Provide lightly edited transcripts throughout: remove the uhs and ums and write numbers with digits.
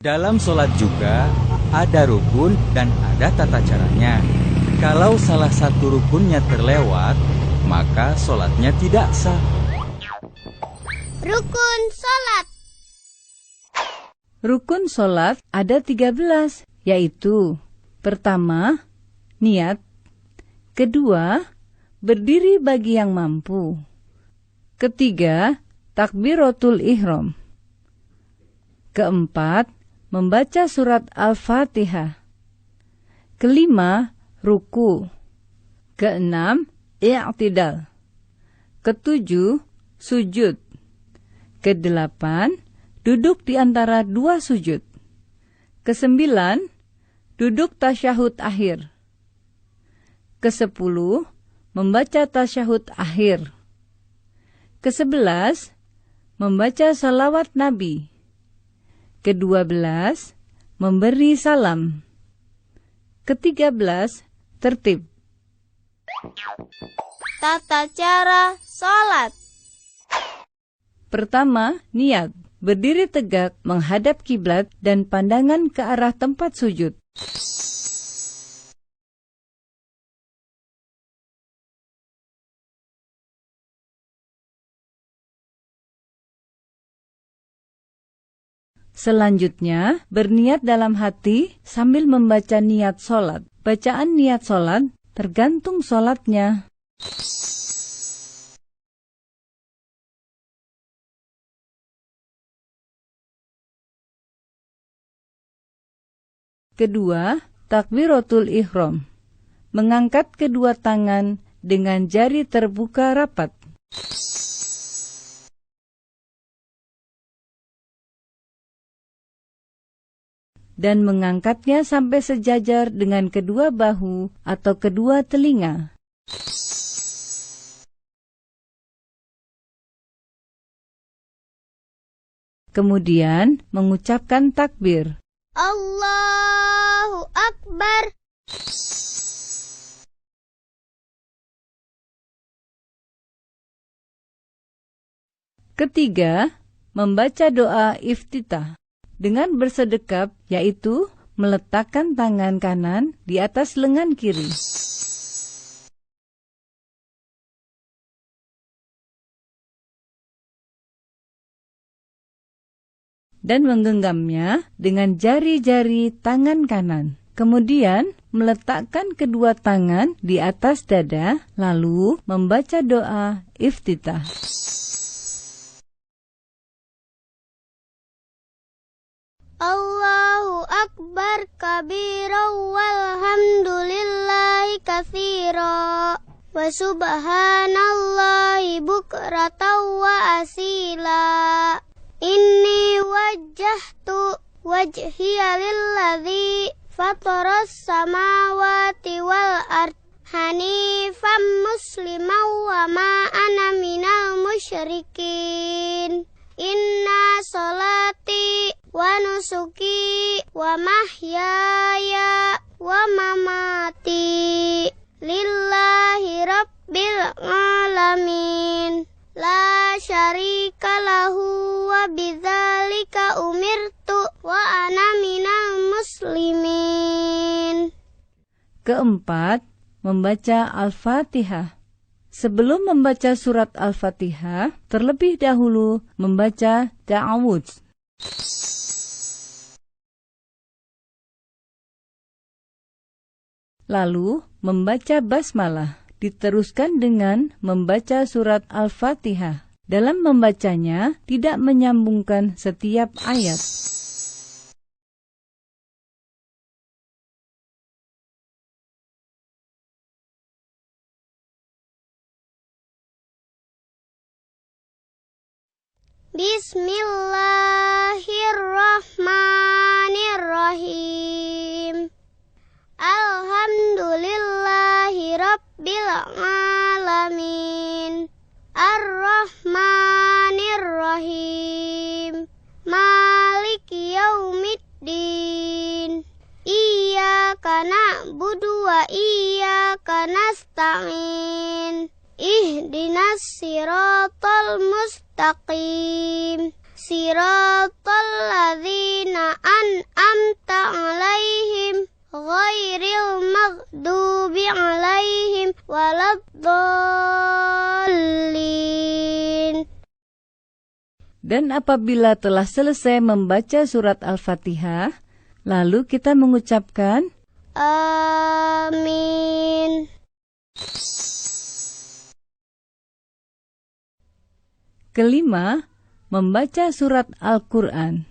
Dalam sholat juga ada rukun dan ada tata caranya. Kalau salah satu rukunnya terlewat, maka sholatnya tidak sah. Rukun sholat. Rukun sholat ada 13, yaitu: pertama, niat; kedua, berdiri bagi yang mampu; ketiga, takbiratul ihram; keempat, membaca surat Al-Fatihah; kelima, ruku; keenam, i'tidal; ketujuh, sujud; kedelapan, duduk di antara dua sujud; kesembilan, duduk tasyahud akhir; kesepuluh, membaca tasyahud akhir; ke-11, membaca salawat Nabi; ke-12, memberi salam; ke-13, tertib. Tata cara sholat. Pertama, niat. Berdiri tegak menghadap kiblat dan pandangan ke arah tempat sujud. Selanjutnya, berniat dalam hati sambil membaca niat sholat. Bacaan niat sholat tergantung sholatnya. Kedua, takbiratul ihram. Mengangkat kedua tangan dengan jari terbuka rapat. Dan mengangkatnya sampai sejajar dengan kedua bahu atau kedua telinga. Kemudian mengucapkan takbir. Allahu Akbar. Ketiga, membaca doa iftitah dengan bersedekap, yaitu meletakkan tangan kanan di atas lengan kiri. Dan menggenggamnya dengan jari-jari tangan kanan. Kemudian meletakkan kedua tangan di atas dada, lalu membaca doa iftitah. Allahu Akbar kabira walhamdulillahi katsira wa subhanallahi bukratan wa asila. Inni wajjahtu wajhiya lilladzi fataras samawati wal ard hanifan musliman wa ma ana minal musyrikin. Inna sholati wa nusuki wa mahyaya wa mamati lillahi rabbil alamin. La syarika lahu wa bidzalika umirtu wa ana minal muslimin. Keempat, membaca Al-Fatihah. Sebelum membaca surat Al-Fatihah, terlebih dahulu membaca ta'awudz. Lalu membaca basmalah. Diteruskan dengan membaca surat Al-Fatihah. Dalam membacanya, tidak menyambungkan setiap ayat. Bismillahirrahmanirrahim. Alhamdulillahi rabbil alamin. Ar-Rahmanir-Rahim. Maliki yaumiddin. Iyyaka na'budu wa iyyaka nasta'in. Ihdinas siratal mustaqim. siratal ladzina an'amta 'alaihim ghairil maghdubi 'alaihim waladdallin. Dan apabila telah selesai membaca surat Al-Fatihah, lalu kita mengucapkan Amin. Kelima, membaca surat Al-Quran.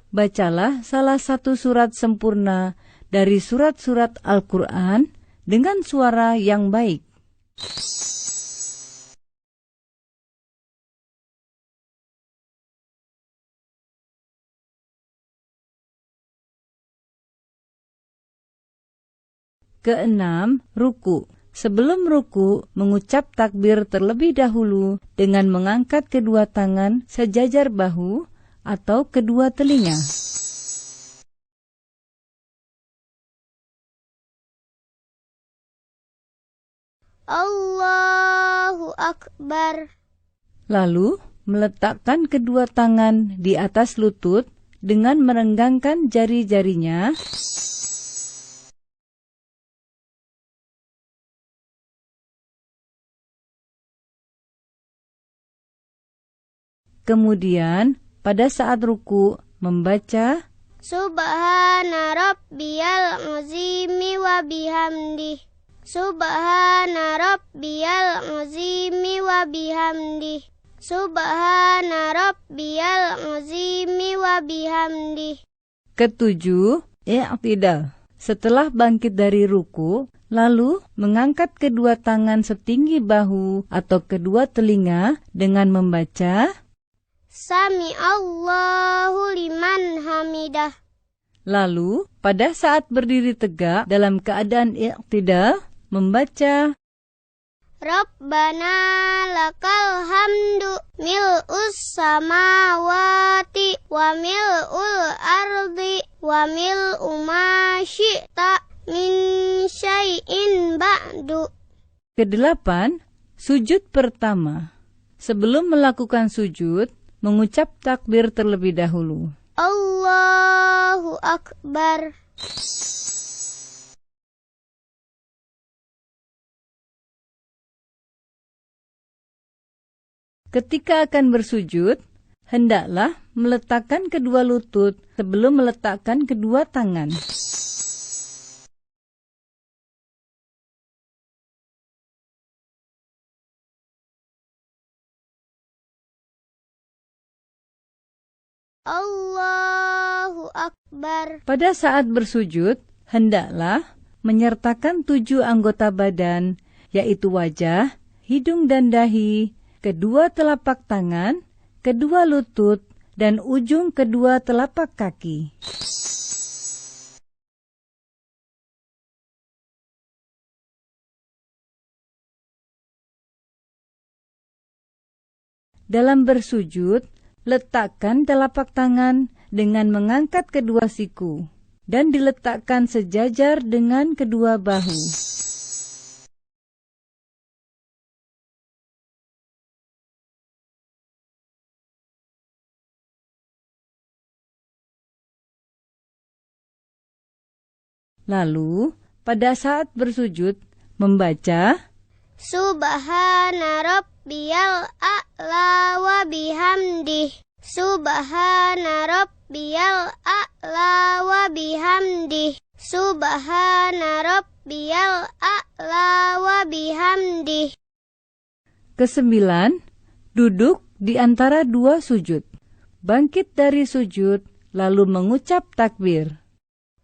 Bacalah salah satu surat sempurna dari surat-surat Al-Quran dengan suara yang baik. Keenam, ruku. Sebelum ruku, mengucap takbir terlebih dahulu dengan mengangkat kedua tangan sejajar bahu atau kedua telinga. Allahu Akbar. Lalu, meletakkan kedua tangan di atas lutut dengan merenggangkan jari-jarinya. Kemudian, pada saat ruku, membaca Subhana rabbiyal azimi wa bihamdih. Subhana rabbiyal azimi wa bihamdih. Subhana rabbiyal azimi wa bihamdih. Ketujuh, i'tidal. Setelah bangkit dari ruku, lalu mengangkat kedua tangan setinggi bahu atau kedua telinga dengan membaca Sami Allahu liman hamidah. Lalu, pada saat berdiri tegak dalam keadaan i'tidal, membaca Rabbana lakal hamdu mil'us samawati wa mil'ul ardi wa mil'u ma syi'ta min syai'in ba'du. Kedelapan, sujud pertama. Sebelum melakukan sujud, mengucap takbir terlebih dahulu. Allahu Akbar. Ketika akan bersujud, hendaklah meletakkan kedua lutut sebelum meletakkan kedua tangan. Allahu Akbar. Pada saat bersujud, hendaklah menyertakan 7 anggota badan, yaitu wajah, hidung dan dahi, kedua telapak tangan, kedua lutut, dan ujung kedua telapak kaki. Dalam bersujud, letakkan telapak tangan dengan mengangkat kedua siku dan diletakkan sejajar dengan kedua bahu. Lalu, pada saat bersujud, membaca Subhana rabbiyal a'la wa bihamdih. Subhana rabbiyal a'la wa bihamdih. Subhana rabbiyal a'la wa bihamdih. Kesembilan, duduk di antara dua sujud. Bangkit dari sujud, lalu mengucap takbir.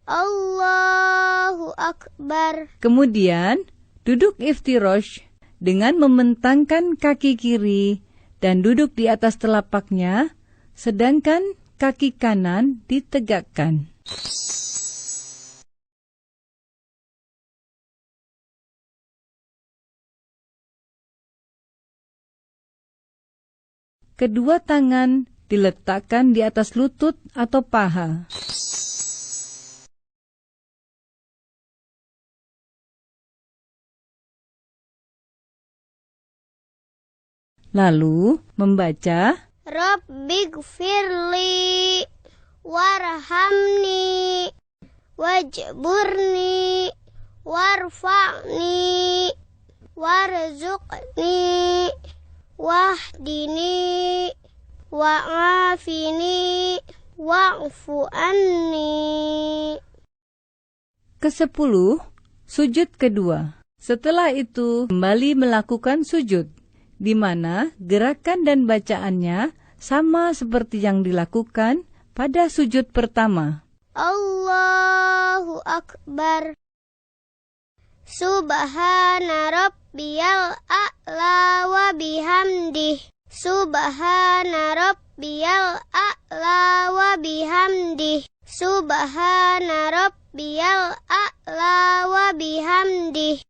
Allahu Akbar. Kemudian, duduk iftirosh dengan membentangkan kaki kiri dan duduk di atas telapaknya, sedangkan kaki kanan ditegakkan. Kedua tangan diletakkan di atas lutut atau paha. Lalu membaca Rabbighfirli warhamni wajburni warfa'ni warzuqni wahdini wa'afini wa'fu anni. Ke-10, sujud kedua. Setelah itu kembali melakukan sujud, di mana gerakan dan bacaannya sama seperti yang dilakukan pada sujud pertama. Allahu Akbar. Subhana rabbiyal a'la wa bihamdih. Subhana rabbiyal a'la wa bihamdih. Subhana rabbiyal a'la wa bihamdih.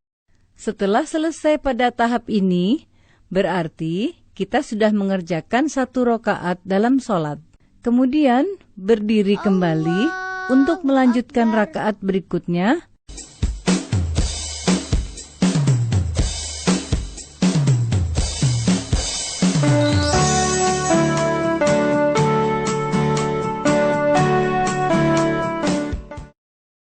Setelah selesai pada tahap ini, berarti kita sudah mengerjakan 1 rakaat dalam sholat. Kemudian berdiri kembali untuk melanjutkan rakaat berikutnya